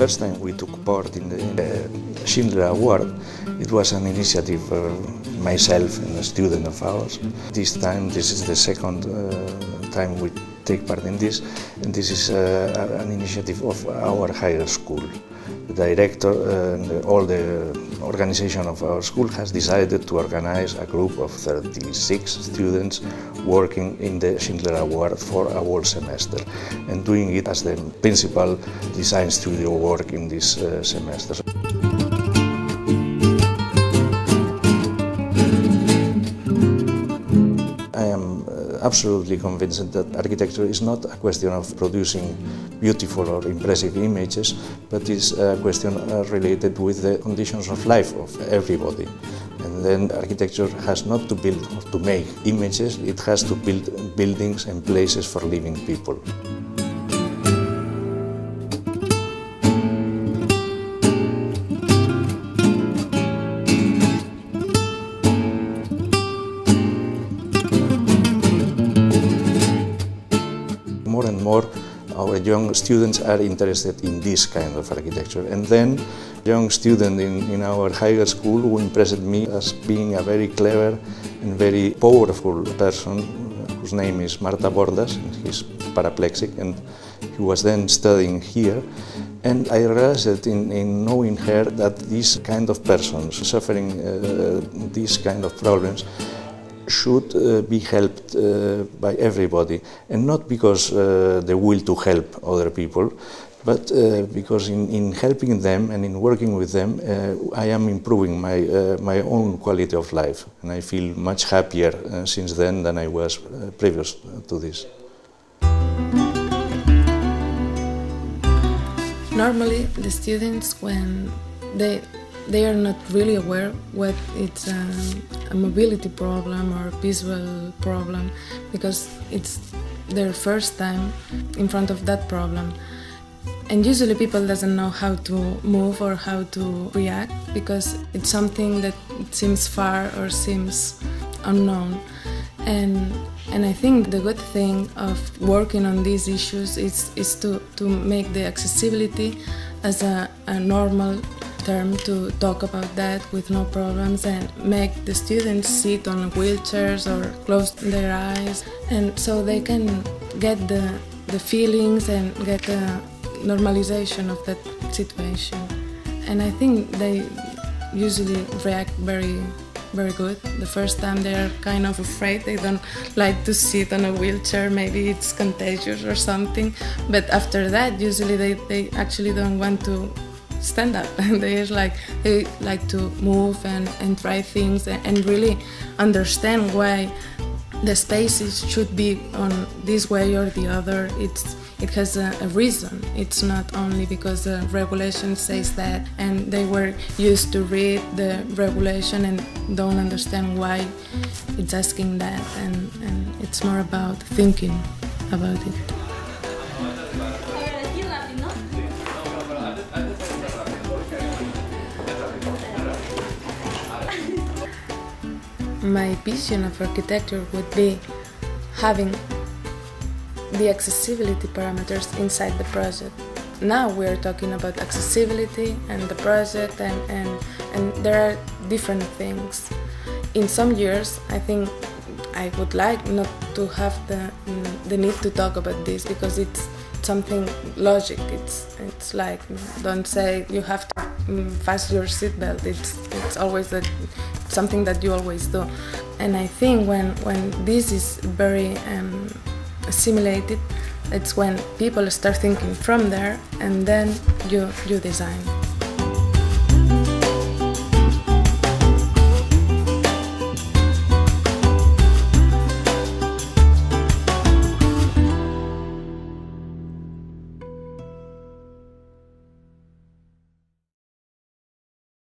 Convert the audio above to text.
first time we took part in the Schindler Award, it was an initiative myself and a student of ours. This time, this is the second time we take part in this, and this is an initiative of our higher school. The director and all the organization of our school has decided to organize a group of 36 students working in the Schindler Award for a whole semester and doing it as the principal design studio work in this semester. I am absolutely convinced that architecture is not a question of producing beautiful or impressive images, but is a question related with the conditions of life of everybody. And then architecture has not to build or to make images, it has to build buildings and places for living people. More and more our young students are interested in this kind of architecture. And then a young student in our higher school who impressed me as being a very clever and very powerful person, whose name is Marta Bordas. He's paraplexic and he was then studying here. And I realized that in knowing her that these kind of persons suffering these kind of problems should be helped by everybody, and not because the will to help other people, but because in helping them and in working with them, I am improving my own quality of life, and I feel much happier since then than I was previous to this. Normally, the students, when they are not really aware what it's a mobility problem or visual problem, because it's their first time in front of that problem. And usually people doesn't know how to move or how to react, because it's something that seems far or seems unknown. And I think the good thing of working on these issues is to make the accessibility as a normal term, to talk about that with no problems, and make the students sit on wheelchairs or close their eyes, and so they can get the feelings and get the normalization of that situation. And I think they usually react very good. The first time they are kind of afraid, they don't like to sit on a wheelchair, maybe it's contagious or something, but after that usually they actually don't want to stand up. They like to move and try things and really understand why the spaces should be on this way or the other. It has a reason. It's not only because the regulation says that and they were used to read the regulation and don't understand why it's asking that, and it's more about thinking about it. My vision of architecture would be having the accessibility parameters inside the project. Now we are talking about accessibility and the project, and there are different things. In some years, I think I would like not to have the need to talk about this, because it's something logic. It's like, don't say you have to fasten your seatbelt. It's always something that you always do. And I think when this is very assimilated, it's when people start thinking from there, and then you design.